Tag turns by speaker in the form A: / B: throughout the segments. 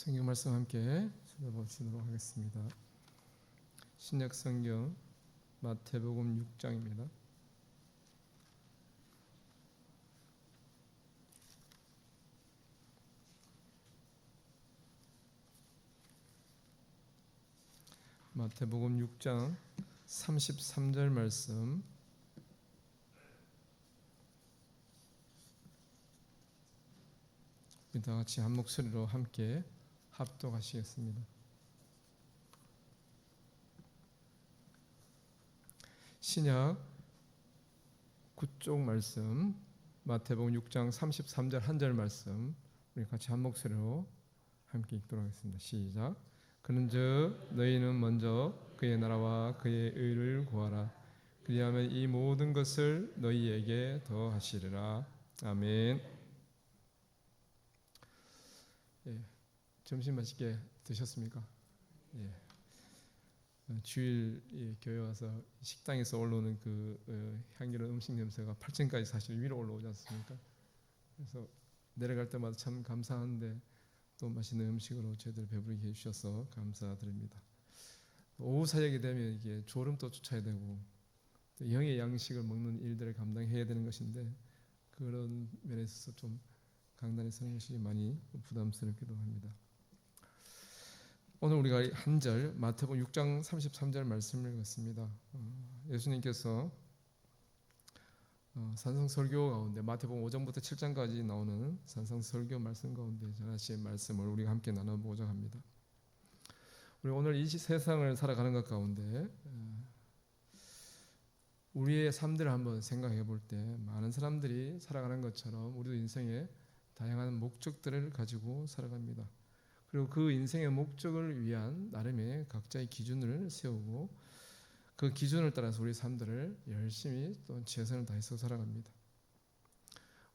A: 성경 말씀 함께 찾아보시도록 하겠습니다. 신약 성경 마태복음 6장입니다. 마태복음 6장 33절 말씀 우리 다 같이 한 목소리로 함께 합독하시겠습니다. 신약 9쪽 말씀 마태복음 6장 33절 한 절 말씀 우리 같이 한 목소리로 함께 읽도록 하겠습니다. 시작. 그런즉 너희는 먼저 그의 나라와 그의 의를 구하라. 그리하면 이 모든 것을 너희에게 더하시리라. 아멘. 예, 점심 맛있게 드셨습니까? 예. 주일 교회 와서 식당에서 올라오는 그 향기로운 음식 냄새가 8층까지 사실 위로 올라오지 않습니까? 그래서 내려갈 때마다 참 감사한데 또 맛있는 음식으로 저희들 배부르게 해주셔서 감사드립니다. 오후 사역이 되면 이게 졸음도 쫓아야 되고 또 영의 양식을 먹는 일들을 감당해야 되는 것인데 그런 면에 있어서 좀 강단에 서는 것이 많이 부담스럽기도 합니다. 오늘 우리가 한 절 마태복음 6장 33절 말씀을 읽었습니다. 예수님께서 산상설교 가운데 마태복음 5장부터 7장까지 나오는 산상설교 말씀 가운데 전하신 말씀을 우리가 함께 나눠보고자 합니다. 우리 오늘 이 세상을 살아가는 것 가운데 우리의 삶들을 한번 생각해 볼 때 많은 사람들이 살아가는 것처럼 우리도 인생에 다양한 목적들을 가지고 살아갑니다. 그리고 그 인생의 목적을 위한 나름의 각자의 기준을 세우고 그 기준을 따라서 우리 삶들을 열심히 또 최선을 다해서 살아갑니다.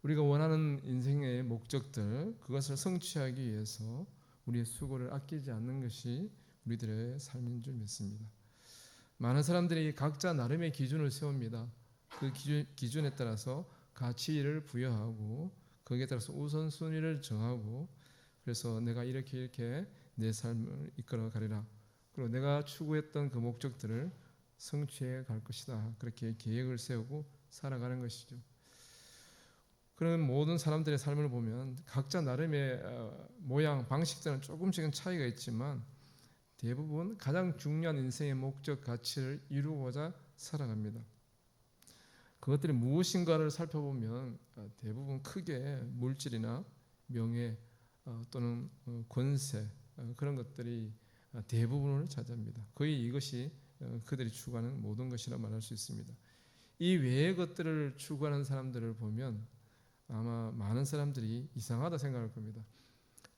A: 우리가 원하는 인생의 목적들 그것을 성취하기 위해서 우리의 수고를 아끼지 않는 것이 우리들의 삶인 줄 믿습니다. 많은 사람들이 각자 나름의 기준을 세웁니다. 그 기준에 따라서 가치를 부여하고 거기에 따라서 우선순위를 정하고 그래서 내가 이렇게 내 삶을 이끌어 가리라. 그리고 내가 추구했던 그 목적들을 성취해 갈 것이다. 그렇게 계획을 세우고 살아가는 것이죠. 그런 모든 사람들의 삶을 보면 각자 나름의 모양, 방식들은 조금씩은 차이가 있지만 대부분 가장 중요한 인생의 목적, 가치를 이루고자 살아갑니다. 그것들이 무엇인가를 살펴보면 대부분 크게 물질이나 명예 또는 권세 그런 것들이 대부분을 차지합니다. 거의 이것이 그들이 추구하는 모든 것이라 말할 수 있습니다. 이 외의 것들을 추구하는 사람들을 보면 아마 많은 사람들이 이상하다 생각할 겁니다.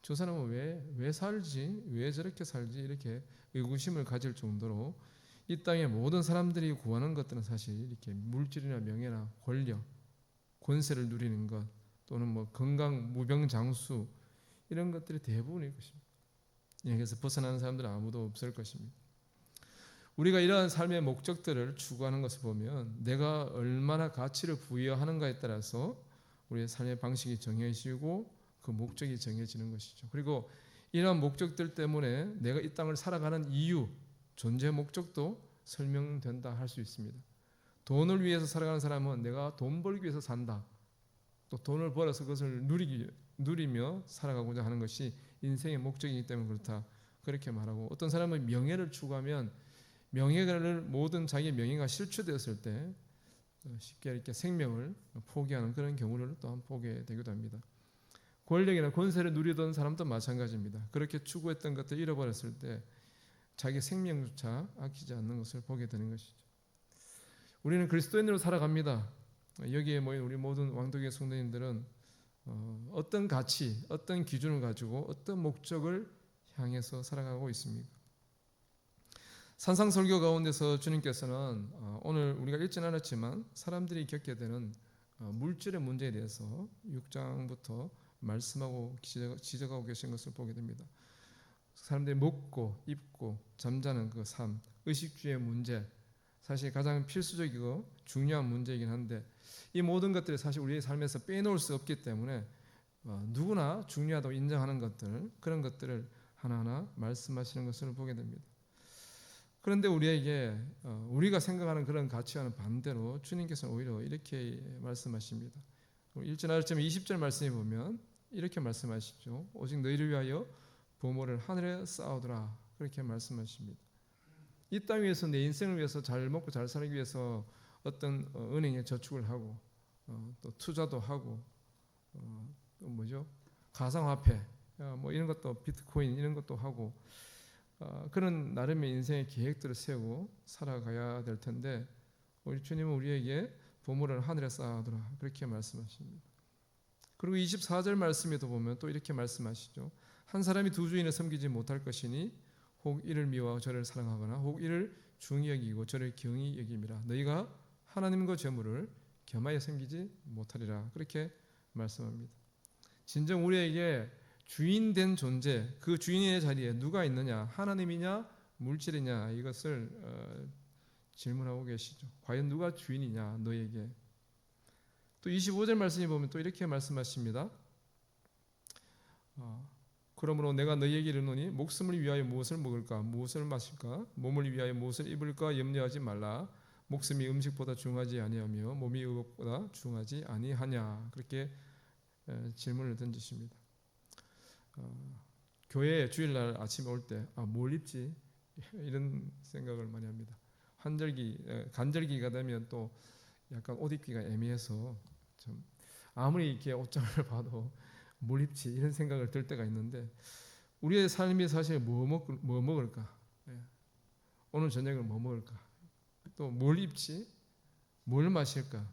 A: 저 사람은 왜 살지? 왜 저렇게 살지? 이렇게 의구심을 가질 정도로 이 땅의 모든 사람들이 구하는 것들은 사실 이렇게 물질이나 명예나 권력, 권세를 누리는 것 또는 뭐 건강, 무병장수 이런 것들이 대부분일 것입니다. 여기서 벗어나는 사람들은 아무도 없을 것입니다. 우리가 이러한 삶의 목적들을 추구하는 것을 보면 내가 얼마나 가치를 부여하는가에 따라서 우리의 삶의 방식이 정해지고 그 목적이 정해지는 것이죠. 그리고 이러한 목적들 때문에 내가 이 땅을 살아가는 이유, 존재 목적도 설명된다 할 수 있습니다. 돈을 위해서 살아가는 사람은 내가 돈 벌기 위해서 산다. 또 돈을 벌어서 그것을 누리며 살아가고자 하는 것이 인생의 목적이기 때문에 그렇다. 그렇게 말하고 어떤 사람은 명예를 추구하면 명예를 모든 자기의 명예가 실추되었을 때 쉽게 이렇게 생명을 포기하는 그런 경우를 또한 보게 되기도 합니다. 권력이나 권세를 누리던 사람도 마찬가지입니다. 그렇게 추구했던 것들을 잃어버렸을 때 자기 생명조차 아끼지 않는 것을 보게 되는 것이죠. 우리는 그리스도인으로 살아갑니다. 여기에 모인 우리 모든 왕도교회 성도님들은 어떤 가치, 어떤 기준을 가지고 어떤 목적을 향해서 살아가고 있습니까? 산상설교 가운데서 주님께서는 오늘 우리가 읽지는 않았지만 사람들이 겪게 되는 물질의 문제에 대해서 6장부터 말씀하고 지적하고 계신 것을 보게 됩니다. 사람들이 먹고 입고 잠자는 그 삶, 의식주의 문제 사실 가장 필수적이고 중요한 문제이긴 한데 이 모든 것들이 사실 우리의 삶에서 빼놓을 수 없기 때문에 누구나 중요하다고 인정하는 것들 그런 것들을 하나하나 말씀하시는 것을 보게 됩니다. 그런데 우리에게 우리가 생각하는 그런 가치와는 반대로 주님께서는 오히려 이렇게 말씀하십니다. 1절 20절 말씀에 보면 이렇게 말씀하시죠. 오직 너희를 위하여 보물을 하늘에 쌓아두라. 그렇게 말씀하십니다. 이 땅 위에서 내 인생을 위해서 잘 먹고 잘 살기 위해서 어떤 은행에 저축을 하고 또 투자도 하고 또 뭐죠? 가상화폐 뭐 이런 것도 비트코인 이런 것도 하고 그런 나름의 인생의 계획들을 세우고 살아가야 될 텐데 우리 주님은 우리에게 보물을 하늘에 쌓아두라 그렇게 말씀하십니다. 그리고 24절 말씀에도 보면 또 이렇게 말씀하시죠. 한 사람이 두 주인을 섬기지 못할 것이니 혹 이를 미워하고 저를 사랑하거나 혹 이를 중히 여기고 저를 경히 여김이라. 너희가 하나님과 재물을 겸하여 섬기지 못하리라. 그렇게 말씀합니다. 진정 우리에게 주인 된 존재, 그 주인의 자리에 누가 있느냐, 하나님이냐 물질이냐 이것을 질문하고 계시죠. 과연 누가 주인이냐 너에게. 또 25절 말씀에 보면 또 이렇게 말씀하십니다. 그러므로 내가 너희에게 이르노니 목숨을 위하여 무엇을 먹을까 무엇을 마실까 몸을 위하여 무엇을 입을까 염려하지 말라. 목숨이 음식보다 중하지 아니하며 몸이 의복보다 중하지 아니하냐. 그렇게 질문을 던지십니다. 교회에 주일날 아침에 올 때 뭘 입지 이런 생각을 많이 합니다. 간절기가 되면 또 약간 옷 입기가 애매해서 좀 아무리 이렇게 옷장을 봐도 뭘 입지 이런 생각을 들 때가 있는데 우리의 삶이 사실 뭐 먹을까? 오늘 저녁을 뭐 먹을까? 또 뭘 입지? 뭘 마실까?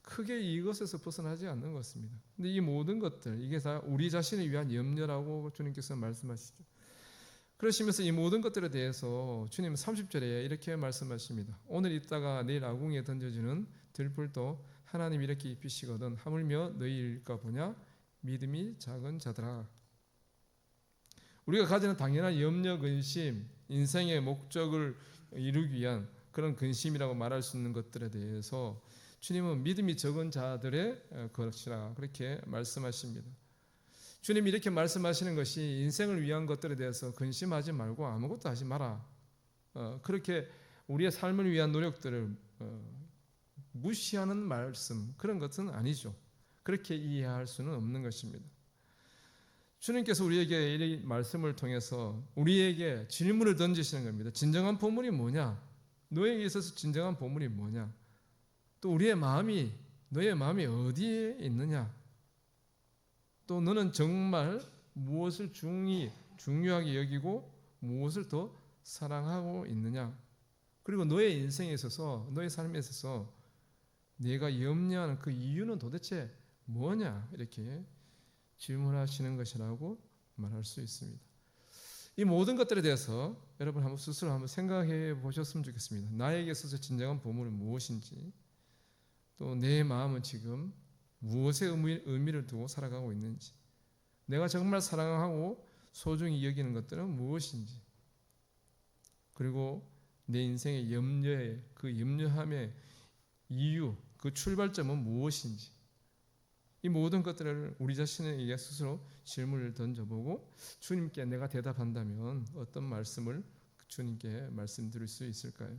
A: 크게 이것에서 벗어나지 않는 것입니다. 근데 이 모든 것들 이게 다 우리 자신을 위한 염려라고 주님께서 말씀하시죠. 그러시면서 이 모든 것들에 대해서 주님은 30절에 이렇게 말씀하십니다. 오늘 있다가 내일 아궁이에 던져지는 들풀도 하나님 이렇게 입히시거든 하물며 너희일까 보냐 믿음이 작은 자들아. 우리가 가지는 당연한 염려, 근심, 인생의 목적을 이루기 위한 그런 근심이라고 말할 수 있는 것들에 대해서 주님은 믿음이 적은 자들의 것이라 그렇게 말씀하십니다. 주님이 이렇게 말씀하시는 것이 인생을 위한 것들에 대해서 근심하지 말고 아무것도 하지 마라. 그렇게 우리의 삶을 위한 노력들을 무시하는 말씀 그런 것은 아니죠. 그렇게 이해할 수는 없는 것입니다. 주님께서 우리에게 이 말씀을 통해서 우리에게 질문을 던지시는 겁니다. 진정한 보물이 뭐냐? 너에게 있어서 진정한 보물이 뭐냐? 또 우리의 마음이 너의 마음이 어디에 있느냐? 또 너는 정말 무엇을 중요하게 여기고 무엇을 더 사랑하고 있느냐? 그리고 너의 인생에 있어서 너의 삶에 있어서 내가 염려하는 그 이유는 도대체 뭐냐? 이렇게 질문하시는 것이라고 말할 수 있습니다. 이 모든 것들에 대해서 여러분 한번 스스로 한번 생각해 보셨으면 좋겠습니다. 나에게 있어서 진정한 보물은 무엇인지, 또 내 마음은 지금 무엇에 의미를 두고 살아가고 있는지, 내가 정말 사랑하고 소중히 여기는 것들은 무엇인지, 그리고 내 인생의 염려의 그 염려함의 이유, 그 출발점은 무엇인지, 이 모든 것들을 우리 자신에게 스스로 질문을 던져보고 주님께 내가 대답한다면 어떤 말씀을 주님께 말씀드릴 수 있을까요?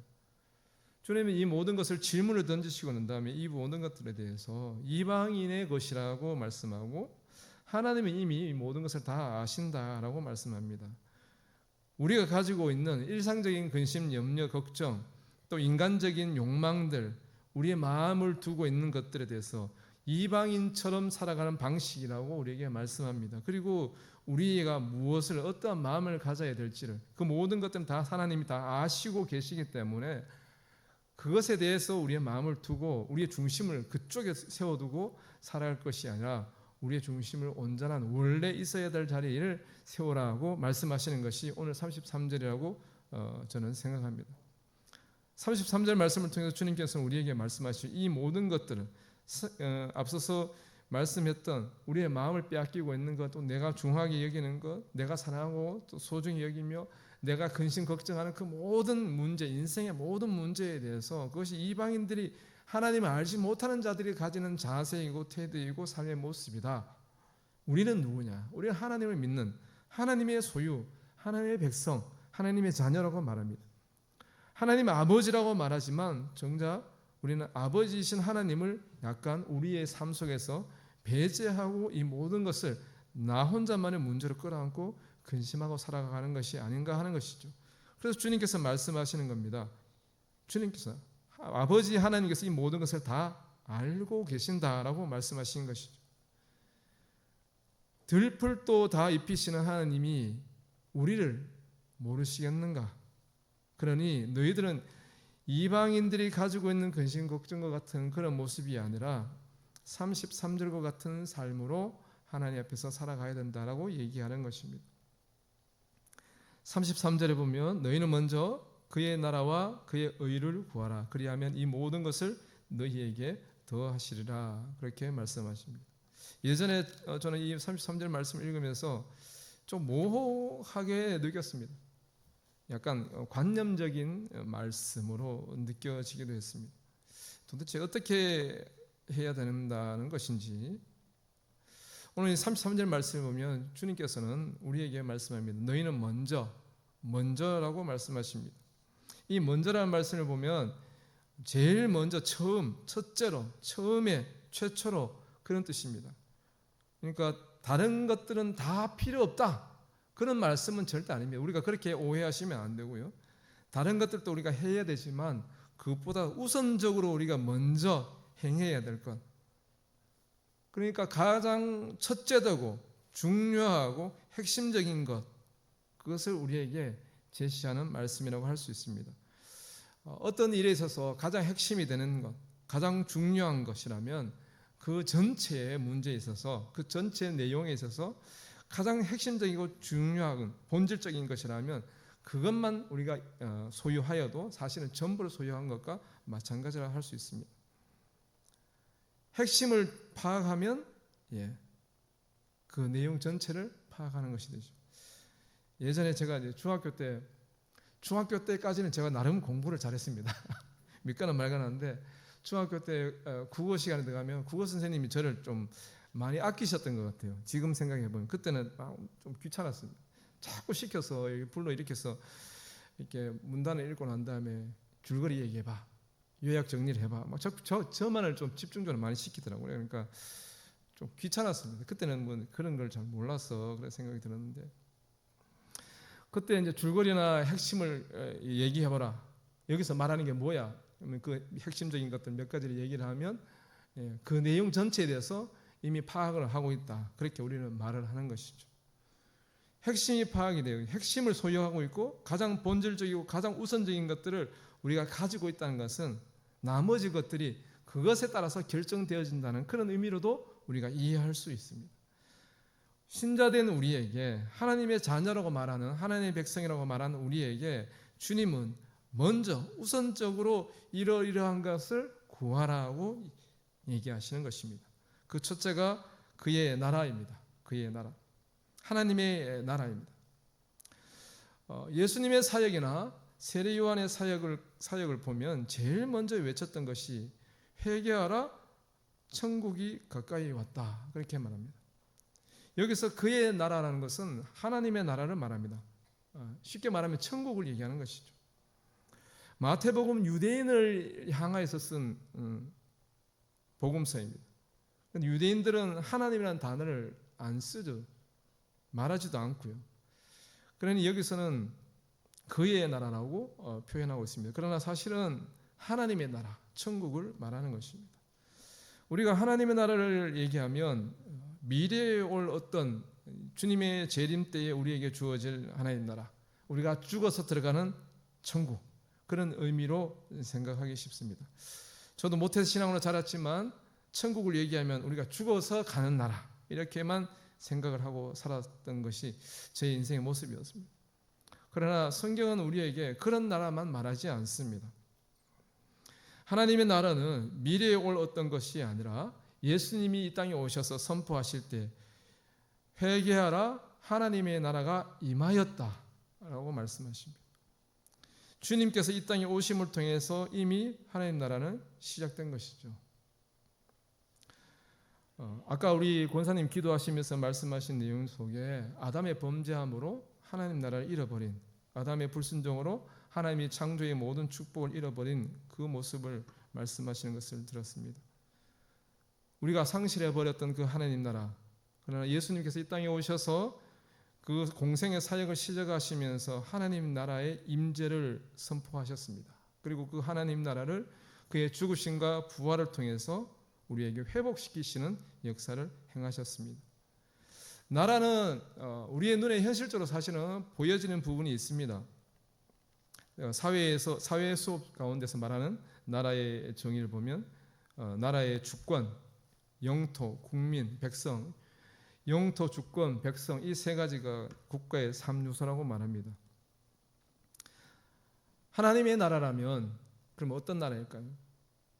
A: 주님은 이 모든 것을 질문을 던지시고 난 다음에 이 모든 것들에 대해서 이방인의 것이라고 말씀하고 하나님은 이미 이 모든 것을 다 아신다라고 말씀합니다. 우리가 가지고 있는 일상적인 근심, 염려, 걱정, 또 인간적인 욕망들, 우리의 마음을 두고 있는 것들에 대해서 이방인처럼 살아가는 방식이라고 우리에게 말씀합니다. 그리고 우리가 무엇을 어떠한 마음을 가져야 될지를 그 모든 것들은 다 하나님이 다 아시고 계시기 때문에 그것에 대해서 우리의 마음을 두고 우리의 중심을 그쪽에 세워두고 살아갈 것이 아니라 우리의 중심을 온전한 원래 있어야 될 자리를 세우라고 말씀하시는 것이 오늘 33절이라고 저는 생각합니다. 33절 말씀을 통해서 주님께서는 우리에게 말씀하실 이 모든 것들은 앞서서 말씀했던 우리의 마음을 빼앗기고 있는 것, 또 내가 중하게 여기는 것, 내가 사랑하고 또 소중히 여기며 내가 근심 걱정하는 그 모든 문제, 인생의 모든 문제에 대해서 그것이 이방인들이 하나님을 알지 못하는 자들이 가지는 자세이고 태도이고 삶의 모습이다. 우리는 누구냐? 우리는 하나님을 믿는 하나님의 소유, 하나님의 백성, 하나님의 자녀라고 말합니다. 하나님 아버지라고 말하지만 정작 우리는 아버지이신 하나님을 약간 우리의 삶 속에서 배제하고 이 모든 것을 나 혼자만의 문제로 끌어안고 근심하고 살아가는 것이 아닌가 하는 것이죠. 그래서 주님께서 말씀하시는 겁니다. 주님께서 아버지 하나님께서 이 모든 것을 다 알고 계신다라고 말씀하신 것이죠. 들풀도 다 입히시는 하나님이 우리를 모르시겠는가? 그러니 너희들은 이방인들이 가지고 있는 근심 걱정과 같은 그런 모습이 아니라 33절과 같은 삶으로 하나님 앞에서 살아가야 된다라고 얘기하는 것입니다. 33절에 보면 너희는 먼저 그의 나라와 그의 의를 구하라. 그리하면 이 모든 것을 너희에게 더하시리라. 그렇게 말씀하십니다. 예전에 저는 이 33절 말씀을 읽으면서 좀 모호하게 느꼈습니다. 약간 관념적인 말씀으로 느껴지기도 했습니다. 도대체 어떻게 해야 된다는 것인지. 오늘 33절 말씀을 보면 주님께서는 우리에게 말씀합니다. 너희는 먼저라고 말씀하십니다. 이 먼저라는 말씀을 보면 제일 먼저 첫째로, 처음에, 최초로 그런 뜻입니다. 그러니까 다른 것들은 다 필요 없다. 그런 말씀은 절대 아닙니다. 우리가 그렇게 오해하시면 안 되고요. 다른 것들도 우리가 해야 되지만 그것보다 우선적으로 우리가 먼저 행해야 될 것. 그러니까 가장 첫째되고 중요하고 핵심적인 것, 그것을 우리에게 제시하는 말씀이라고 할 수 있습니다. 어떤 일에 있어서 가장 핵심이 되는 것, 가장 중요한 것이라면 그 전체의 문제에 있어서, 그 전체의 내용에 있어서 가장 핵심적이고 중요한 본질적인 것이라면 그것만 우리가 소유하여도 사실은 전부를 소유한 것과 마찬가지라 할 수 있습니다. 핵심을 파악하면 그 내용 전체를 파악하는 것이 되죠. 예전에 제가 이제 중학교 때까지는 제가 나름 공부를 잘했습니다. 믿거나 말거나 하는데 중학교 때 국어 시간에 들어가면 국어 선생님이 저를 좀 많이 아끼셨던 것 같아요. 지금 생각해보면 그때는 좀 귀찮았습니다. 자꾸 시켜서 불러일으켜서 이렇게 문단을 읽고 난 다음에 줄거리 얘기해봐, 요약 정리를 해봐, 막 저만을 좀 집중적으로 많이 시키더라고요. 그러니까 좀 귀찮았습니다. 그때는 뭐 그런 걸 잘 몰라서 그런 생각이 들었는데, 그때 이제 줄거리나 핵심을 얘기해봐라. 여기서 말하는 게 뭐야? 그 핵심적인 것들 몇 가지를 얘기를 하면 그 내용 전체에 대해서 이미 파악을 하고 있다. 그렇게 우리는 말을 하는 것이죠. 핵심이 파악이 돼요. 핵심을 소유하고 있고 가장 본질적이고 가장 우선적인 것들을 우리가 가지고 있다는 것은 나머지 것들이 그것에 따라서 결정되어진다는 그런 의미로도 우리가 이해할 수 있습니다. 신자된 우리에게, 하나님의 자녀라고 말하는, 하나님의 백성이라고 말하는 우리에게 주님은 먼저 우선적으로 이러이러한 것을 구하라고 얘기하시는 것입니다. 그 첫째가 그의 나라입니다. 그의 나라, 하나님의 나라입니다. 예수님의 사역이나 세례 요한의 사역을 보면 제일 먼저 외쳤던 것이 회개하라, 천국이 가까이 왔다. 그렇게 말합니다. 여기서 그의 나라라는 것은 하나님의 나라를 말합니다. 쉽게 말하면 천국을 얘기하는 것이죠. 마태복음 유대인을 향하여서 쓴 복음서입니다. 유대인들은 하나님이라는 단어를 안 쓰죠. 말하지도 않고요. 그러니 여기서는 그의 나라라고 표현하고 있습니다. 그러나 사실은 하나님의 나라, 천국을 말하는 것입니다. 우리가 하나님의 나라를 얘기하면 미래에 올 어떤 주님의 재림 때에 우리에게 주어질 하나님의 나라, 우리가 죽어서 들어가는 천국, 그런 의미로 생각하기 쉽습니다. 저도 모태신앙으로 자랐지만 천국을 얘기하면 우리가 죽어서 가는 나라, 이렇게만 생각을 하고 살았던 것이 제 인생의 모습이었습니다. 그러나 성경은 우리에게 그런 나라만 말하지 않습니다. 하나님의 나라는 미래에 올 어떤 것이 아니라 예수님이 이 땅에 오셔서 선포하실 때 회개하라, 하나님의 나라가 임하였다 라고 말씀하십니다. 주님께서 이 땅에 오심을 통해서 이미 하나님 나라는 시작된 것이죠. 아까 우리 권사님 기도하시면서 말씀하신 내용 속에 아담의 범죄함으로 하나님 나라를 잃어버린, 아담의 불순종으로 하나님이 창조의 모든 축복을 잃어버린 그 모습을 말씀하시는 것을 들었습니다. 우리가 상실해버렸던 그 하나님 나라, 그러나 예수님께서 이 땅에 오셔서 그 공생의 사역을 시작하시면서 하나님 나라의 임재를 선포하셨습니다. 그리고 그 하나님 나라를 그의 죽으심과 부활을 통해서 우리에게 회복시키시는 역사를 행하셨습니다. 나라는 우리의 눈에 현실적으로 사실은 보여지는 부분이 있습니다. 사회 수업 가운데서 말하는 나라의 정의를 보면 나라의 주권, 영토, 국민, 백성, 영토, 주권, 백성 이 세 가지가 국가의 3요소라고 말합니다. 하나님의 나라라면 그럼 어떤 나라일까요?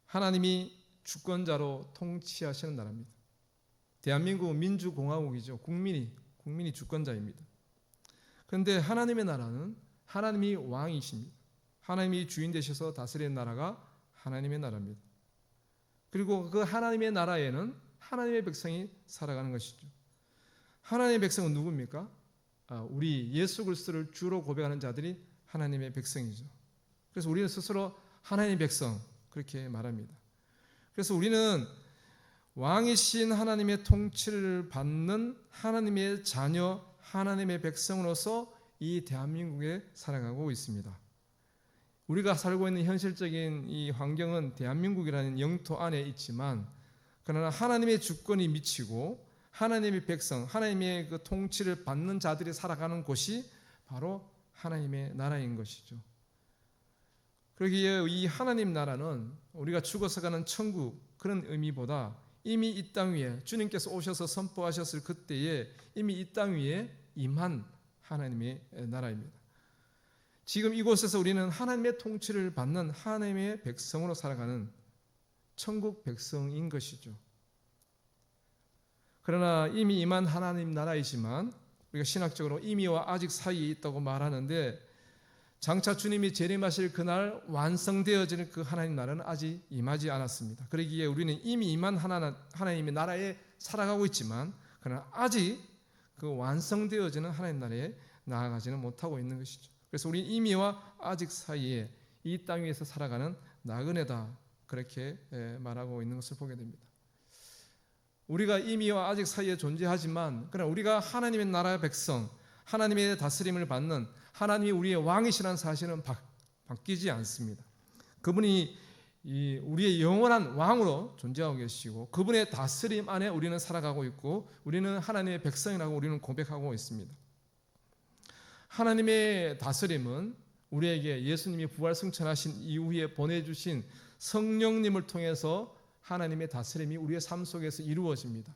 A: 하나님이 주권자로 통치하시는 나라입니다. 대한민국은 민주공화국이죠. 국민이 주권자입니다. 그런데 하나님의 나라는 하나님이 왕이십니다. 하나님이 주인 되셔서 다스리는 나라가 하나님의 나라입니다. 그리고 그 하나님의 나라에는 하나님의 백성이 살아가는 것이죠. 하나님의 백성은 누굽니까? 우리 예수 그리스도를 주로 고백하는 자들이 하나님의 백성이죠. 그래서 우리는 스스로 하나님의 백성 그렇게 말합니다. 그래서 우리는 왕이신 하나님의 통치를 받는 하나님의 자녀, 하나님의 백성으로서 이 대한민국에 살아가고 있습니다. 우리가 살고 있는 현실적인 이 환경은 대한민국이라는 영토 안에 있지만, 그러나 하나님의 주권이 미치고 하나님의 백성, 하나님의 그 통치를 받는 자들이 살아가는 곳이 바로 하나님의 나라인 것이죠. 그러기에 이 하나님 나라는 우리가 죽어서 가는 천국 그런 의미보다 이미 이 땅 위에 주님께서 오셔서 선포하셨을 그때에 이미 이 땅 위에 임한 하나님의 나라입니다. 지금 이곳에서 우리는 하나님의 통치를 받는 하나님의 백성으로 살아가는 천국 백성인 것이죠. 그러나 이미 임한 하나님 나라이지만 우리가 신학적으로 이미와 아직 사이에 있다고 말하는데, 장차 주님이 재림하실 그날 완성되어지는 그 하나님 나라는 아직 임하지 않았습니다. 그러기에 우리는 이미 임한 하나님의 나라에 살아가고 있지만, 그러나 아직 그 완성되어지는 하나님 나라에 나아가지는 못하고 있는 것이죠. 그래서 우리 이미와 아직 사이에 이 땅 위에서 살아가는 나그네다 그렇게 말하고 있는 것을 보게 됩니다. 우리가 이미와 아직 사이에 존재하지만, 그러나 우리가 하나님의 나라의 백성, 하나님의 다스림을 받는 하나님이 우리의 왕이시라는 사실은 바뀌지 않습니다. 그분이 우리의 영원한 왕으로 존재하고 계시고 그분의 다스림 안에 우리는 살아가고 있고 우리는 하나님의 백성이라고 우리는 고백하고 있습니다. 하나님의 다스림은 우리에게 예수님이 부활 승천하신 이후에 보내주신 성령님을 통해서 하나님의 다스림이 우리의 삶 속에서 이루어집니다.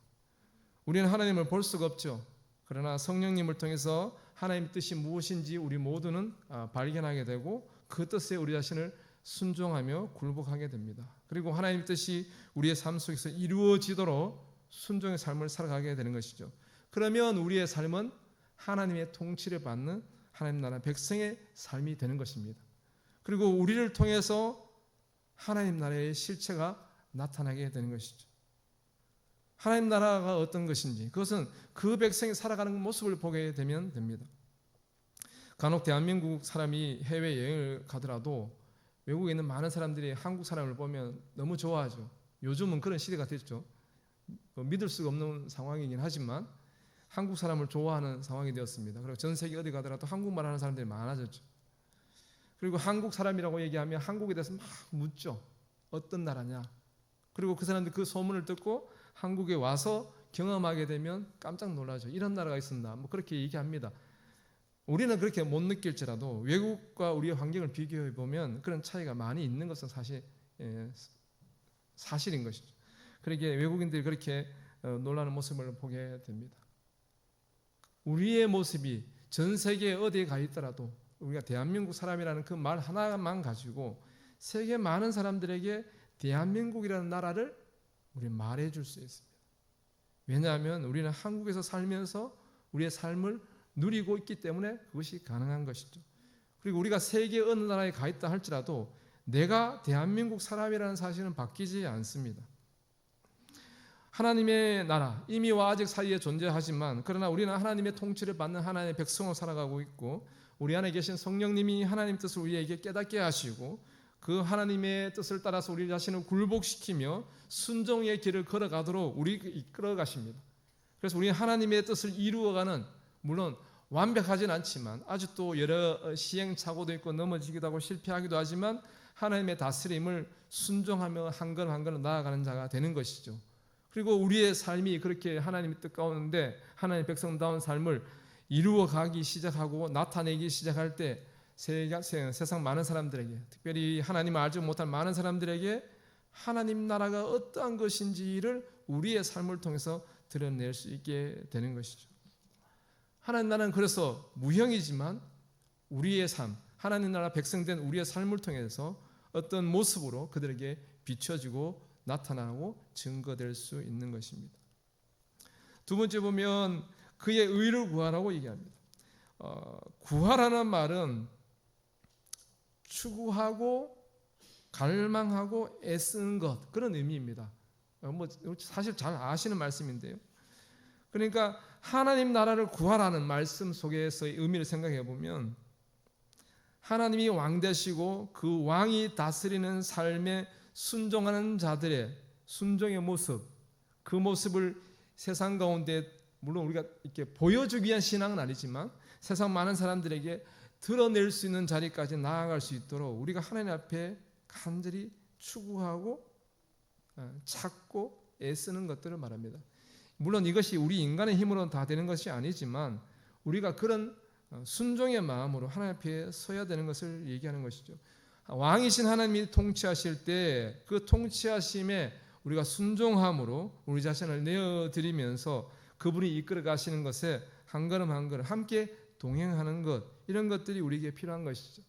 A: 우리는 하나님을 볼 수가 없죠. 그러나 성령님을 통해서 하나님의 뜻이 무엇인지 우리 모두는 발견하게 되고 그 뜻에 우리 자신을 순종하며 굴복하게 됩니다. 그리고 하나님의 뜻이 우리의 삶 속에서 이루어지도록 순종의 삶을 살아가게 되는 것이죠. 그러면 우리의 삶은 하나님의 통치를 받는 하나님 나라 백성의 삶이 되는 것입니다. 그리고 우리를 통해서 하나님 나라의 실체가 나타나게 되는 것이죠. 하나님 나라가 어떤 것인지 그것은 그 백성이 살아가는 모습을 보게 되면 됩니다. 간혹 대한민국 사람이 해외여행을 가더라도 외국에 있는 많은 사람들이 한국 사람을 보면 너무 좋아하죠. 요즘은 그런 시대가 됐죠. 믿을 수가 없는 상황이긴 하지만 한국 사람을 좋아하는 상황이 되었습니다. 그리고 전 세계 어디 가더라도 한국말 하는 사람들이 많아졌죠. 그리고 한국 사람이라고 얘기하면 한국에 대해서 막 묻죠. 어떤 나라냐. 그리고 그 사람들 그 소문을 듣고 한국에 와서 경험하게 되면 깜짝 놀라죠. 이런 나라가 있었나? 뭐 그렇게 얘기합니다. 우리는 그렇게 못 느낄지라도 외국과 우리의 환경을 비교해 보면 그런 차이가 많이 있는 것은 사실인 것이죠. 그러기에 외국인들이 그렇게 놀라는 모습을 보게 됩니다. 우리의 모습이 전 세계 어디에 가 있더라도 우리가 대한민국 사람이라는 그 말 하나만 가지고 세계 많은 사람들에게 대한민국이라는 나라를 우리 말해줄 수 있습니다. 왜냐하면 우리는 한국에서 살면서 우리의 삶을 누리고 있기 때문에 그것이 가능한 것이죠. 그리고 우리가 세계 어느 나라에 가 있다 할지라도 내가 대한민국 사람이라는 사실은 바뀌지 않습니다. 하나님의 나라 이미와 아직 사이에 존재하지만 그러나 우리는 하나님의 통치를 받는 하나님의 백성으로 살아가고 있고 우리 안에 계신 성령님이 하나님 뜻을 우리에게 깨닫게 하시고 그 하나님의 뜻을 따라서 우리 자신을 굴복시키며 순종의 길을 걸어가도록 우리를 이끌어 가십니다. 그래서 우리 하나님의 뜻을 이루어가는 물론 완벽하진 않지만 아직도 여러 시행착오도 있고 넘어지기도 하고 실패하기도 하지만 하나님의 다스림을 순종하며 한 걸음 한 걸음 나아가는 자가 되는 것이죠. 그리고 우리의 삶이 그렇게 하나님의 뜻 가운데 하나님의 백성다운 삶을 이루어가기 시작하고 나타내기 시작할 때 세상 많은 사람들에게 특별히 하나님을 알지 못한 많은 사람들에게 하나님 나라가 어떠한 것인지를 우리의 삶을 통해서 드러낼 수 있게 되는 것이죠. 하나님 나라는 그래서 무형이지만 우리의 삶, 하나님 나라 백성된 우리의 삶을 통해서 어떤 모습으로 그들에게 비춰지고 나타나고 증거될 수 있는 것입니다. 두 번째 보면 그의 의를 구하라고 얘기합니다. 구하라는 말은 추구하고 갈망하고 애쓰는 것 그런 의미입니다. 사실 잘 아시는 말씀인데요. 그러니까 하나님 나라를 구하라는 말씀 속에서의 의미를 생각해 보면 하나님이 왕 되시고 그 왕이 다스리는 삶에 순종하는 자들의 순종의 모습, 그 모습을 세상 가운데 물론 우리가 이렇게 보여주기 위한 신앙은 아니지만 세상 많은 사람들에게 드러낼 수 있는 자리까지 나아갈 수 있도록 우리가 하나님 앞에 간절히 추구하고 찾고 애쓰는 것들을 말합니다. 물론 이것이 우리 인간의 힘으로는 다 되는 것이 아니지만 우리가 그런 순종의 마음으로 하나님 앞에 서야 되는 것을 얘기하는 것이죠. 왕이신 하나님이 통치하실 때 그 통치하심에 우리가 순종함으로 우리 자신을 내어드리면서 그분이 이끌어 가시는 것에 한 걸음 한 걸음 함께 동행하는 것 이런 것들이 우리에게 필요한 것이죠.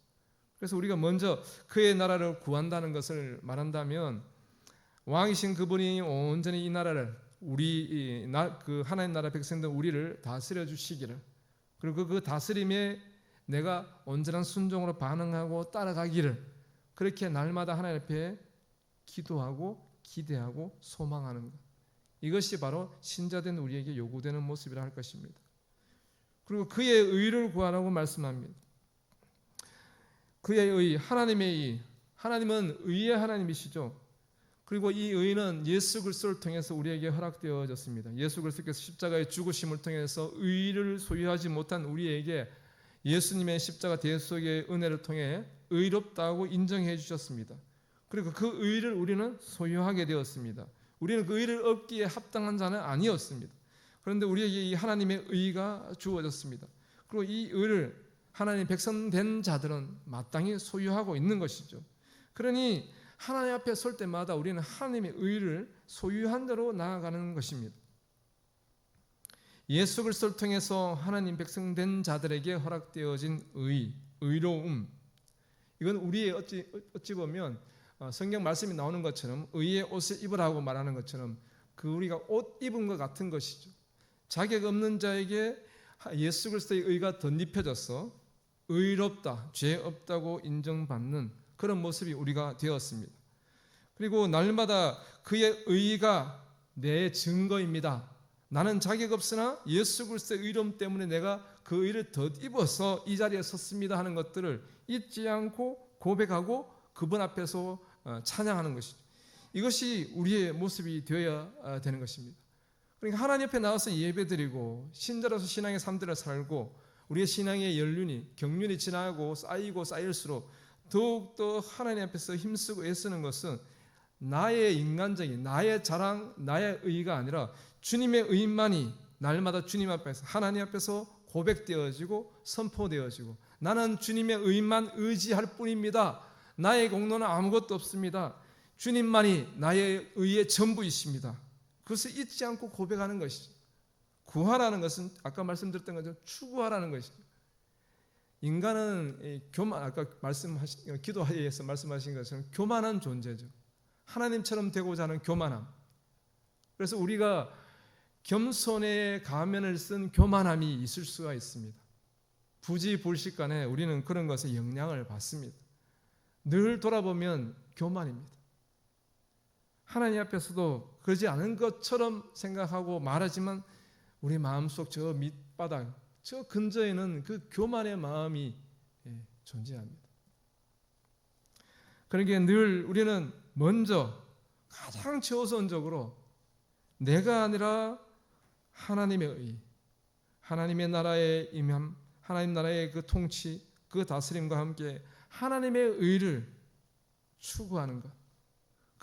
A: 그래서 우리가 먼저 그의 나라를 구한다는 것을 말한다면 왕이신 그분이 온전히 이 나라를 그 하나님 나라 백성들 우리를 다스려 주시기를 그리고 그 다스림에 내가 온전한 순종으로 반응하고 따라가기를 그렇게 날마다 하나님 앞에 기도하고 기대하고 소망하는 것 이것이 바로 신자된 우리에게 요구되는 모습이라 할 것입니다. 그리고 그의 의를 구하라고 말씀합니다. 그의 의, 하나님의 의, 하나님은 의의 하나님이시죠. 그리고 이 의는 예수 그리스도를 통해서 우리에게 허락되어졌습니다. 예수 그리스도께서 십자가의 죽으심을 통해서 의를 소유하지 못한 우리에게 예수님의 십자가 대속의 은혜를 통해 의롭다고 인정해 주셨습니다. 그리고 그 의를 우리는 소유하게 되었습니다. 우리는 그 의를 얻기에 합당한 자는 아니었습니다. 그런데 우리에게 이 하나님의 의가 주어졌습니다. 그리고 이 의를 하나님 백성된 자들은 마땅히 소유하고 있는 것이죠. 그러니 하나님 앞에 설 때마다 우리는 하나님의 의를 소유한 대로 나아가는 것입니다. 예수 그리스도를 통해서 하나님 백성된 자들에게 허락되어진 의, 의로움 이건 우리의 어찌 보면 성경 말씀이 나오는 것처럼 의의 옷을 입으라고 말하는 것처럼 그 우리가 옷 입은 것 같은 것이죠. 자격 없는 자에게 예수 그리스도의 의가 덧입혀져서 의롭다, 죄 없다고 인정받는 그런 모습이 우리가 되었습니다. 그리고 날마다 그의 의가 내 증거입니다. 나는 자격 없으나 예수 그리스도의 의로움 때문에 내가 그 의를 덧입어서 이 자리에 섰습니다 하는 것들을 잊지 않고 고백하고 그분 앞에서 찬양하는 것이죠. 이것이 우리의 모습이 되어야 되는 것입니다. 그러니까 하나님 앞에 나와서 예배드리고 신자로서 신앙의 삶들을 살고 우리의 신앙의 연륜이 경륜이 지나고 쌓이고 쌓일수록 더욱더 하나님 앞에서 힘쓰고 애쓰는 것은 나의 인간적인 나의 자랑 나의 의가 아니라 주님의 의만이 날마다 주님 앞에서 하나님 앞에서 고백되어지고 선포되어지고 나는 주님의 의만 의지할 뿐입니다. 나의 공로는 아무것도 없습니다. 주님만이 나의 의의 전부이십니다. 그것을 잊지 않고 고백하는 것이죠. 구하라는 것은 아까 말씀드렸던 것처럼 추구하라는 것이죠. 인간은 아까 기도에서 말씀하신 것처럼 교만한 존재죠. 하나님처럼 되고자 하는 교만함. 그래서 우리가 겸손의 가면을 쓴 교만함이 있을 수가 있습니다. 부지불식간에 우리는 그런 것에 영향을 받습니다. 늘 돌아보면 교만입니다. 하나님 앞에서도 그러지 않은 것처럼 생각하고 말하지만 우리 마음속 저 밑바닥, 저 근저에는 그 교만의 마음이 존재합니다. 그러기에 늘 우리는 먼저 가장 최우선적으로 내가 아니라 하나님의 의, 하나님의 나라의 임함, 하나님 나라의 그 통치, 그 다스림과 함께 하나님의 의를 추구하는 것,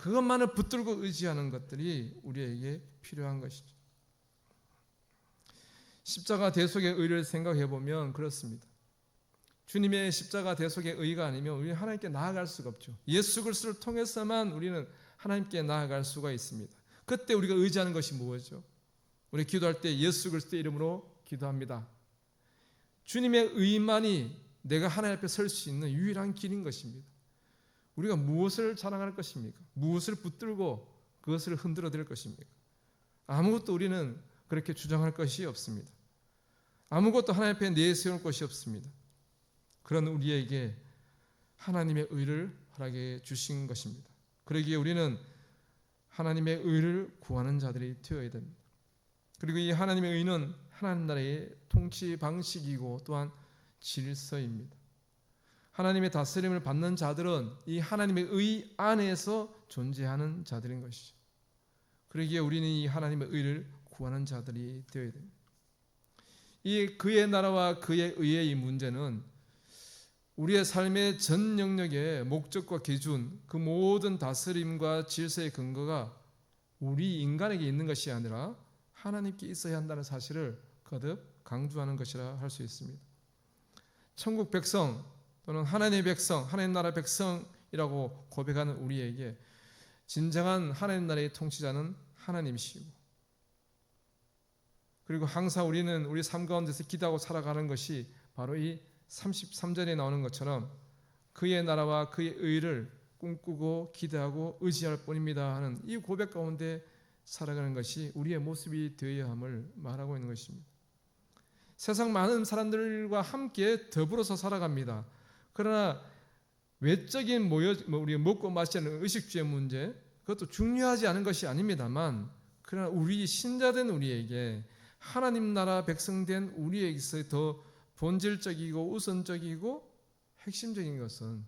A: 그것만을 붙들고 의지하는 것들이 우리에게 필요한 것이죠. 십자가 대속의 의를 생각해 보면 그렇습니다. 주님의 십자가 대속의 의가 아니면 우리는 하나님께 나아갈 수가 없죠. 예수 그리스도를 통해서만 우리는 하나님께 나아갈 수가 있습니다. 그때 우리가 의지하는 것이 무엇이죠? 우리 기도할 때 예수 그리스도의 이름으로 기도합니다. 주님의 의만이 내가 하나님 앞에 설 수 있는 유일한 길인 것입니다. 우리가 무엇을 자랑할 것입니까? 무엇을 붙들고 그것을 흔들어 댈 것입니까? 아무것도 우리는 그렇게 주장할 것이 없습니다. 아무것도 하나님 앞에 내세울 것이 없습니다. 그런 우리에게 하나님의 의를 허락해 주신 것입니다. 그러기에 우리는 하나님의 의를 구하는 자들이 되어야 됩니다. 그리고 이 하나님의 의는 하나님 나라의 통치 방식이고 또한 질서입니다. 하나님의 다스림을 받는 자들은 이 하나님의 의 안에서 존재하는 자들인 것이죠. 그러기에 우리는 이 하나님의 의를 구하는 자들이 되어야 됩니다. 이 그의 나라와 그의 의의 이 문제는 우리의 삶의 전 영역의 목적과 기준, 그 모든 다스림과 질서의 근거가 우리 인간에게 있는 것이 아니라 하나님께 있어야 한다는 사실을 거듭 강조하는 것이라 할 수 있습니다. 천국 백성 또는 하나님의 백성, 하나님 나라 백성이라고 고백하는 우리에게 진정한 하나님 나라의 통치자는 하나님이시고, 그리고 항상 우리는 우리 삶 가운데서 기도하고 살아가는 것이 바로 이 33절에 나오는 것처럼 그의 나라와 그의 의를 꿈꾸고 기대하고 의지할 뿐입니다 하는 이 고백 가운데 살아가는 것이 우리의 모습이 되어야 함을 말하고 있는 것입니다. 세상 많은 사람들과 함께 더불어서 살아갑니다. 그러나 외적인 우리 먹고 마시는 의식주의 문제, 그것도 중요하지 않은 것이 아닙니다만, 그러나 우리 신자된 우리에게 하나님 나라 백성된 우리에게서 더 본질적이고 우선적이고 핵심적인 것은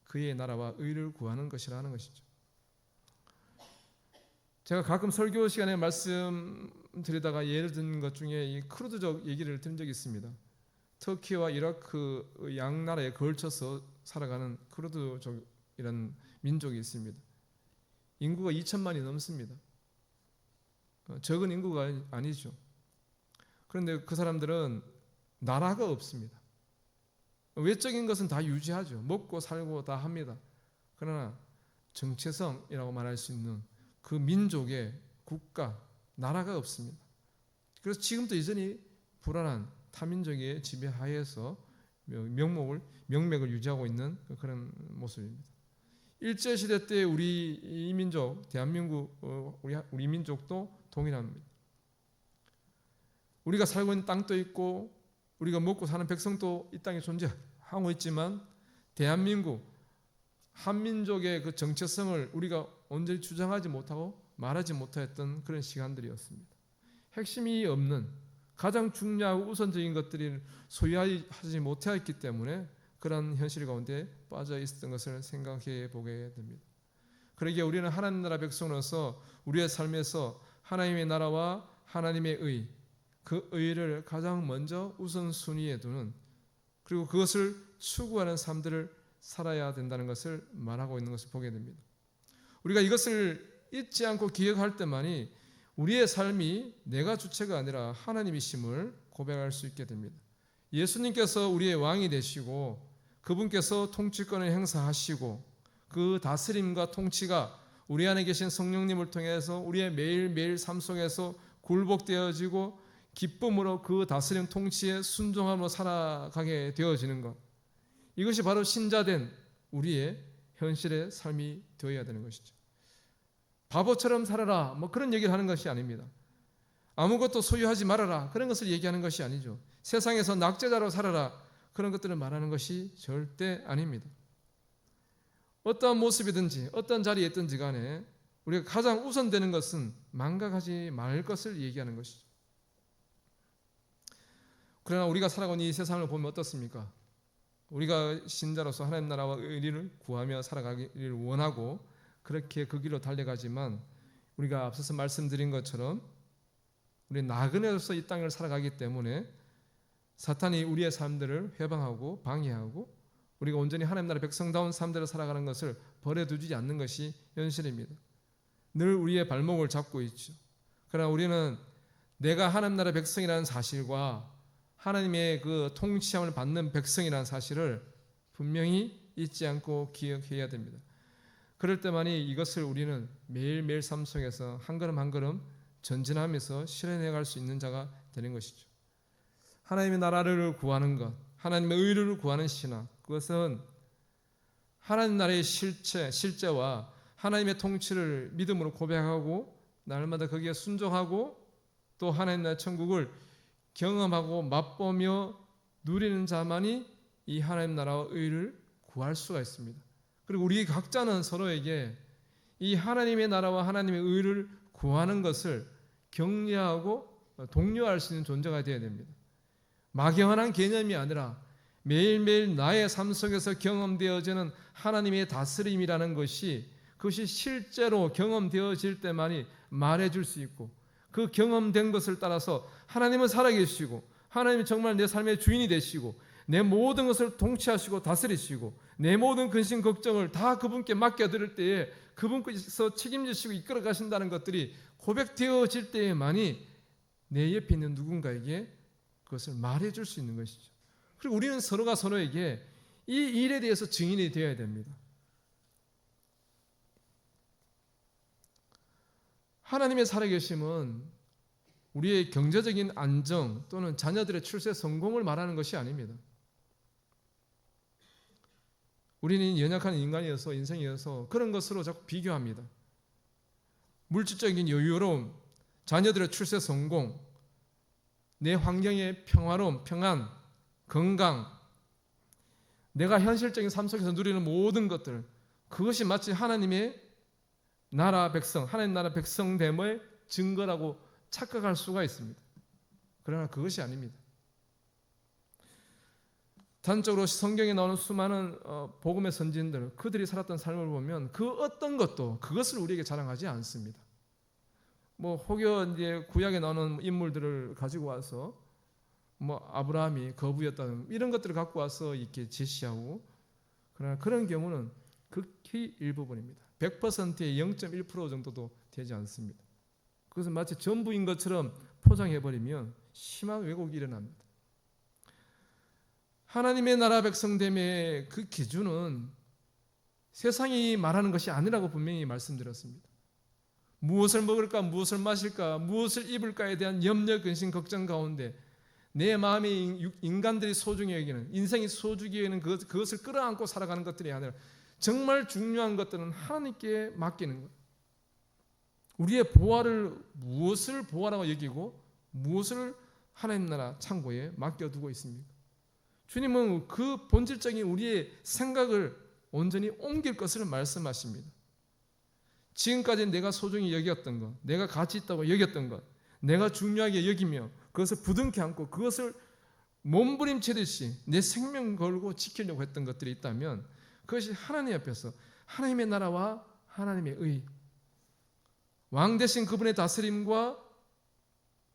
A: 그의 나라와 의를 구하는 것이라는 것이죠. 제가 가끔 설교 시간에 말씀드리다가 예를 든 것 중에 이 크루드족 얘기를 들은 적이 있습니다. 터키와 이라크 양 나라에 걸쳐서 살아가는 크루드족이라는 민족이 있습니다. 인구가 2천만이 넘습니다. 적은 인구가 아니죠. 그런데 그 사람들은 나라가 없습니다. 외적인 것은 다 유지하죠. 먹고 살고 다 합니다. 그러나 정체성이라고 말할 수 있는 그 민족의 국가, 나라가 없습니다. 그래서 지금도 여전히 불안한 타민족의 지배하에서 명맥을 유지하고 있는 그런 모습입니다. 일제시대 때 우리 이 민족, 대한민국, 우리 민족도 동일합니다. 우리가 살고 있는 땅도 있고 우리가 먹고 사는 백성도 이 땅에 존재하고 있지만 대한민국, 한민족의 그 정체성을 우리가 온전히 주장하지 못하고 말하지 못했던 그런 시간들이었습니다. 핵심이 없는 가장 중요하고 우선적인 것들을 소유하지 못했기 때문에 그런 현실 가운데 빠져 있었던 것을 생각해 보게 됩니다. 그러기에 우리는 하나님 나라 백성으로서 우리의 삶에서 하나님의 나라와 하나님의 의, 그 의를 가장 먼저 우선순위에 두는, 그리고 그것을 추구하는 삶들을 살아야 된다는 것을 말하고 있는 것을 보게 됩니다. 우리가 이것을 잊지 않고 기억할 때만이 우리의 삶이 내가 주체가 아니라 하나님이심을 고백할 수 있게 됩니다. 예수님께서 우리의 왕이 되시고 그분께서 통치권을 행사하시고 그 다스림과 통치가 우리 안에 계신 성령님을 통해서 우리의 매일매일 삶 속에서 굴복되어지고 기쁨으로 그 다스림 통치에 순종함으로 살아가게 되어지는 것, 이것이 바로 신자된 우리의 현실의 삶이 되어야 되는 것이죠. 바보처럼 살아라 그런 얘기를 하는 것이 아닙니다. 아무것도 소유하지 말아라 그런 것을 얘기하는 것이 아니죠. 세상에서 낙제자로 살아라 그런 것들을 말하는 것이 절대 아닙니다. 어떠한 모습이든지 어떤 자리에 있든지 간에 우리가 가장 우선되는 것은 망각하지 말 것을 얘기하는 것이죠. 그러나 우리가 살아가는 이 세상을 보면 어떻습니까? 우리가 신자로서 하나님 나라와 의리를 구하며 살아가기를 원하고 그렇게 그 길로 달려가지만 우리가 앞서서 말씀드린 것처럼 우리 나그네로서 이 땅을 살아가기 때문에 사탄이 우리의 삶들을 회방하고 방해하고 우리가 온전히 하나님 나라 백성다운 삶대로 살아가는 것을 버려두지 않는 것이 현실입니다. 늘 우리의 발목을 잡고 있죠. 그러나 우리는 내가 하나님 나라 백성이라는 사실과 하나님의 그 통치함을 받는 백성이라는 사실을 분명히 잊지 않고 기억해야 됩니다. 그럴 때만이 이것을 우리는 매일매일 삶 속에서 한 걸음 한 걸음 전진하면서 실현해 갈 수 있는 자가 되는 것이죠. 하나님의 나라를 구하는 것, 하나님의 의를 구하는 신앙, 그것은 하나님 나라의 실제와 하나님의 통치를 믿음으로 고백하고 날마다 거기에 순종하고 또 하나님 나라의 천국을 경험하고 맛보며 누리는 자만이 이 하나님 나라와 의를 구할 수가 있습니다. 그리고 우리 각자는 서로에게 이 하나님의 나라와 하나님의 의를 구하는 것을 격려하고 독려할 수 있는 존재가 되어야 됩니다. 막연한 개념이 아니라 매일매일 나의 삶 속에서 경험되어지는 하나님의 다스림이라는 것이 그것이 실제로 경험되어질 때만이 말해줄 수 있고 그 경험된 것을 따라서 하나님은 살아계시고 하나님이 정말 내 삶의 주인이 되시고 내 모든 것을 통치하시고 다스리시고 내 모든 근심 걱정을 다 그분께 맡겨드릴 때에 그분께서 책임지시고 이끌어 가신다는 것들이 고백되어질 때에만이 내 옆에 있는 누군가에게 그것을 말해줄 수 있는 것이죠. 그리고 우리는 서로가 서로에게 이 일에 대해서 증인이 되어야 됩니다. 하나님의 살아계심은 우리의 경제적인 안정 또는 자녀들의 출세 성공을 말하는 것이 아닙니다. 우리는 연약한 인간이어서 인생이어서 그런 것으로 자꾸 비교합니다. 물질적인 여유로움, 자녀들의 출세 성공, 내 환경의 평화로움, 평안, 건강, 내가 현실적인 삶 속에서 누리는 모든 것들, 그것이 마치 하나님의 나라 백성, 하나님 나라 백성됨의 증거라고 착각할 수가 있습니다. 그러나 그것이 아닙니다. 단적으로 성경에 나오는 수많은 복음의 선진들, 그들이 살았던 삶을 보면 그 어떤 것도 그것을 우리에게 자랑하지 않습니다. 혹여 이제 구약에 나오는 인물들을 가지고 와서 아브라함이 거부였다는 이런 것들을 갖고 와서 이렇게 제시하고, 그러나 그런 경우는 극히 일부분입니다. 100%의 0.1% 정도도 되지 않습니다. 그것은 마치 전부인 것처럼 포장해버리면 심한 왜곡이 일어납니다. 하나님의 나라 백성됨의 그 기준은 세상이 말하는 것이 아니라고 분명히 말씀드렸습니다. 무엇을 먹을까, 무엇을 마실까, 무엇을 입을까에 대한 염려, 근심, 걱정 가운데 내 마음에 인간들이 소중히 여기는, 인생이 소중히 여기는 그것을 끌어안고 살아가는 것들이 아니라 정말 중요한 것들은 하나님께 맡기는 것. 우리의 보화를 무엇을 보화라고 여기고 무엇을 하나님 나라 창고에 맡겨두고 있습니까? 주님은 그 본질적인 우리의 생각을 온전히 옮길 것을 말씀하십니다. 지금까지 내가 소중히 여겼던 것, 내가 가치 있다고 여겼던 것, 내가 중요하게 여기며 그것을 부둥켜 안고 그것을 몸부림치듯이 내 생명 걸고 지키려고 했던 것들이 있다면 그것이 하나님 앞에서 하나님의 나라와 하나님의 의, 왕 대신 그분의 다스림과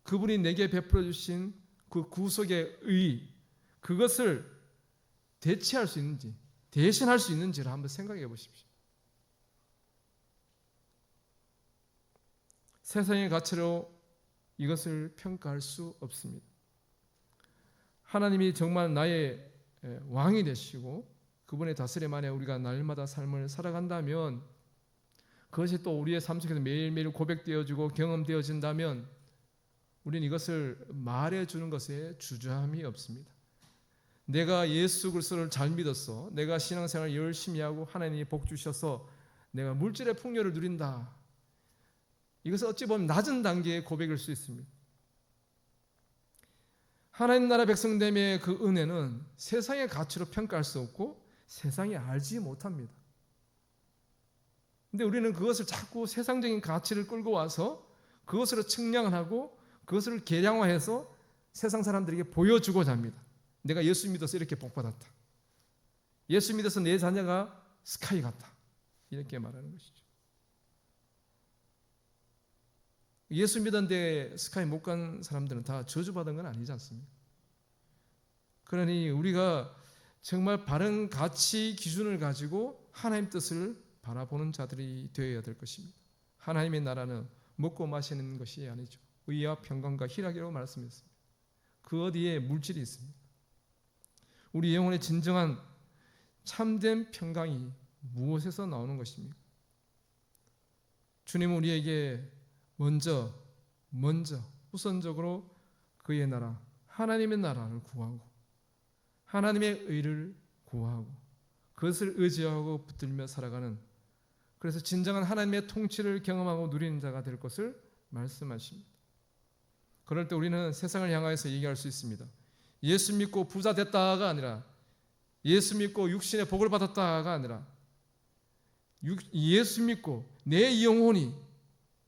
A: 그분이 내게 베풀어 주신 그 구속의 의, 그것을 대체할 수 있는지, 대신할 수 있는지를 한번 생각해 보십시오. 세상의 가치로 이것을 평가할 수 없습니다. 하나님이 정말 나의 왕이 되시고 그분의 다스림 안에 우리가 날마다 삶을 살아간다면, 그것이 또 우리의 삶 속에서 매일매일 고백되어지고 경험되어진다면 우리는 이것을 말해주는 것에 주저함이 없습니다. 내가 예수 그리스도를 잘 믿었어, 내가 신앙생활을 열심히 하고 하나님이 복 주셔서 내가 물질의 풍요를 누린다, 이것은 어찌 보면 낮은 단계의 고백일 수 있습니다. 하나님 나라 백성됨의 그 은혜는 세상의 가치로 평가할 수 없고 세상이 알지 못합니다. 근데 우리는 그것을 자꾸 세상적인 가치를 끌고 와서 그것으로 측량을 하고 그것을 계량화해서 세상 사람들에게 보여주고자 합니다. 내가 예수 믿어서 이렇게 복받았다. 예수 믿어서 내 자녀가 스카이 같다. 이렇게 말하는 것이죠. 예수 믿었는데 스카이 못 간 사람들은 다 저주받은 건 아니지 않습니까? 그러니 우리가 정말 바른 가치 기준을 가지고 하나님 뜻을 바라보는 자들이 되어야 될 것입니다. 하나님의 나라는 먹고 마시는 것이 아니죠. 의와 평강과 희락이라고 말씀했습니다. 그 어디에 물질이 있습니다. 우리 영혼의 진정한 참된 평강이 무엇에서 나오는 것입니까? 주님은 우리에게 먼저 우선적으로 그의 나라, 하나님의 나라를 구하고 하나님의 의를 구하고 그것을 의지하고 붙들며 살아가는, 그래서 진정한 하나님의 통치를 경험하고 누리는 자가 될 것을 말씀하십니다. 그럴 때 우리는 세상을 향하여서 얘기할 수 있습니다. 예수 믿고 부자 됐다가 아니라, 예수 믿고 육신의 복을 받았다가 아니라, 예수 믿고 내 영혼이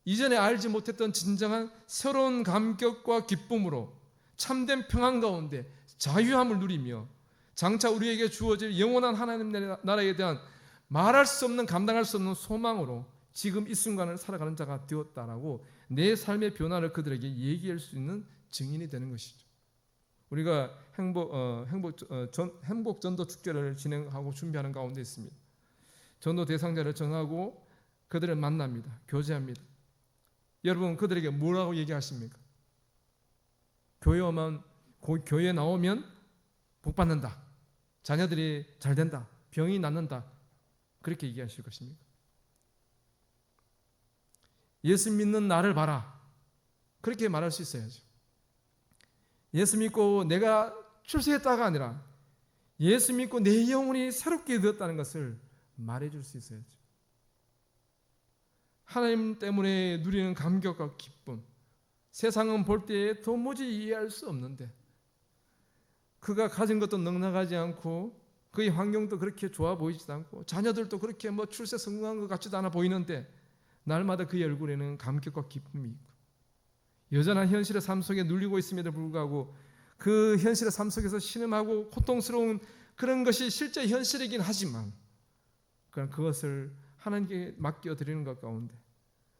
A: 이전에 알지 못했던 진정한 새로운 감격과 기쁨으로 참된 평안 가운데 자유함을 누리며 장차 우리에게 주어질 영원한 하나님 나라에 대한 말할 수 없는, 감당할 수 없는 소망으로 지금 이 순간을 살아가는 자가 되었다라고 내 삶의 변화를 그들에게 얘기할 수 있는 증인이 되는 것이죠. 우리가 행복 전도 축제를 진행하고 준비하는 가운데 있습니다. 전도 대상자를 정하고 그들을 만납니다. 교제합니다. 여러분, 그들에게 뭐라고 얘기하십니까? 교회에 나오면 복 받는다, 자녀들이 잘 된다, 병이 낫는다, 그렇게 얘기하실 것입니까? 예수 믿는 나를 봐라, 그렇게 말할 수 있어야죠. 예수 믿고 내가 출세했다가 아니라 예수 믿고 내 영혼이 새롭게 되었다는 것을 말해줄 수 있어야죠. 하나님 때문에 누리는 감격과 기쁨, 세상은 볼 때 도무지 이해할 수 없는데 그가 가진 것도 넉넉하지 않고 그의 환경도 그렇게 좋아 보이지도 않고 자녀들도 그렇게 출세 성공한 것 같지도 않아 보이는데 날마다 그의 얼굴에는 감격과 기쁨이 있고 여전한 현실의 삶 속에 눌리고 있음에도 불구하고 그 현실의 삶 속에서 신음하고 고통스러운 그런 것이 실제 현실이긴 하지만 그것을 하나님께 맡겨드리는 것 가운데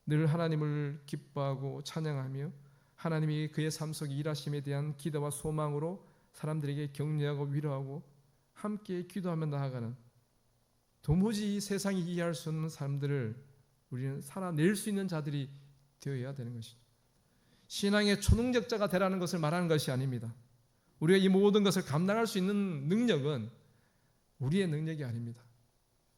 A: 늘 하나님을 기뻐하고 찬양하며 하나님이 그의 삶 속에 일하심에 대한 기대와 소망으로 사람들에게 격려하고 위로하고 함께 기도하며 나아가는, 도무지 이 세상이 이해할 수 없는 삶들을 우리는 살아낼 수 있는 자들이 되어야 되는 것이죠. 신앙의 초능력자가 되라는 것을 말하는 것이 아닙니다. 우리가 이 모든 것을 감당할 수 있는 능력은 우리의 능력이 아닙니다.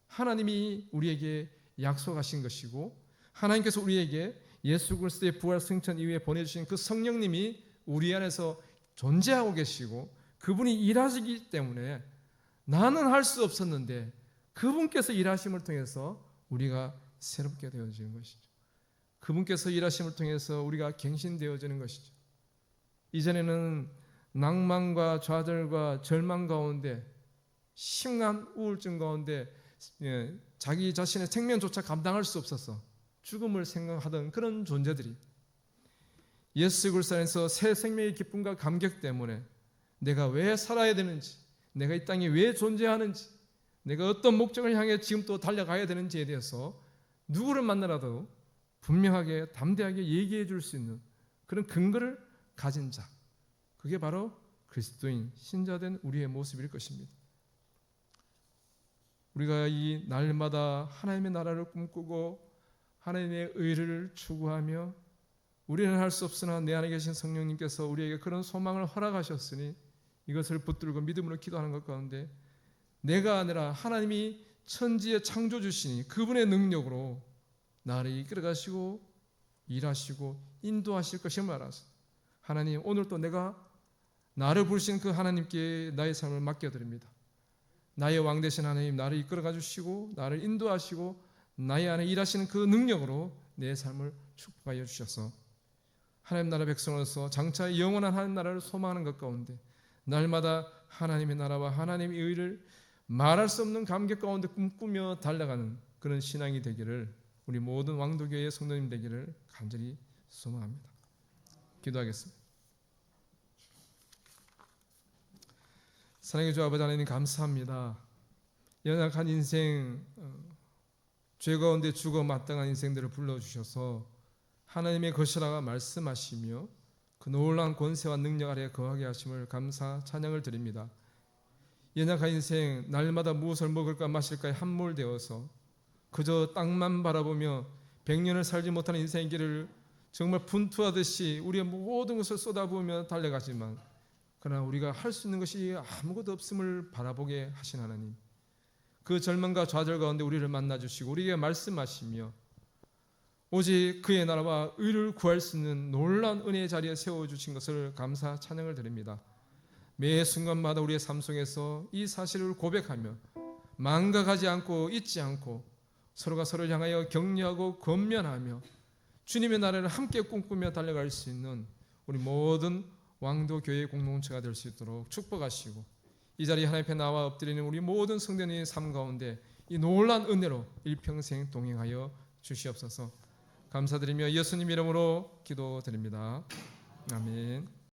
A: 하나님이 우리에게 약속하신 것이고 하나님께서 우리에게 예수 그리스도의 부활 승천 이후에 보내주신 그 성령님이 우리 안에서 존재하고 계시고 그분이 일하시기 때문에 나는 할 수 없었는데 그분께서 일하심을 통해서 우리가 새롭게 되어지는 것이죠. 그분께서 일하심을 통해서 우리가 갱신되어지는 것이죠. 이전에는 낭만과 좌절과 절망 가운데 심한 우울증 가운데 자기 자신의 생명조차 감당할 수 없어서 죽음을 생각하던 그런 존재들이 예수 그리스도 안에서 새 생명의 기쁨과 감격 때문에 내가 왜 살아야 되는지, 내가 이 땅에 왜 존재하는지, 내가 어떤 목적을 향해 지금 또 달려가야 되는지에 대해서 누구를 만나라도 분명하게 담대하게 얘기해 줄 수 있는 그런 근거를 가진 자, 그게 바로 그리스도인 신자된 우리의 모습일 것입니다. 우리가 이 날마다 하나님의 나라를 꿈꾸고 하나님의 의를 추구하며 우리는 할 수 없으나 내 안에 계신 성령님께서 우리에게 그런 소망을 허락하셨으니 이것을 붙들고 믿음으로 기도하는 것 가운데 내가 아니라 하나님이 천지의 창조주시니 그분의 능력으로 나를 이끌어가시고 일하시고 인도하실 것임을 알아서 하나님, 오늘도 내가 나를 부르신 그 하나님께 나의 삶을 맡겨드립니다. 나의 왕 되신 하나님, 나를 이끌어가 주시고 나를 인도하시고 나의 안에 일하시는 그 능력으로 내 삶을 축복하여 주셔서 하나님 나라 백성으로서 장차 영원한 하나님 나라를 소망하는 것 가운데 날마다 하나님의 나라와 하나님의 의를 말할 수 없는 감격 가운데 꿈꾸며 달려가는 그런 신앙이 되기를 우리 모든 왕도교회의 성도님 되기를 간절히 소망합니다. 기도하겠습니다. 사랑의 주 아버지 하나님 감사합니다. 연약한 인생, 죄 가운데 죽어 마땅한 인생들을 불러주셔서 하나님의 것이라고 말씀하시며 그 놀라운 권세와 능력 아래 거하게 하심을 감사 찬양을 드립니다. 연약한 인생, 날마다 무엇을 먹을까 마실까에 함몰되어서 그저 땅만 바라보며 100년을 살지 못하는 인생의 길을 정말 분투하듯이 우리의 모든 것을 쏟아부으며 달려가지만 그러나 우리가 할 수 있는 것이 아무것도 없음을 바라보게 하신 하나님, 그 절망과 좌절 가운데 우리를 만나주시고 우리에게 말씀하시며 오직 그의 나라와 의를 구할 수 있는 놀라운 은혜의 자리에 세워주신 것을 감사 찬양을 드립니다. 매 순간마다 우리의 삶 속에서 이 사실을 고백하며 망각하지 않고 잊지 않고 서로가 서로를 향하여 격려하고 권면하며 주님의 나라를 함께 꿈꾸며 달려갈 수 있는 우리 모든 왕도 교회 공동체가 될 수 있도록 축복하시고 이 자리에 하나님 앞에 나와 엎드리는 우리 모든 성도님의 삶 가운데 이 놀라운 은혜로 일평생 동행하여 주시옵소서. 감사드리며 예수님 이름으로 기도드립니다. 아멘.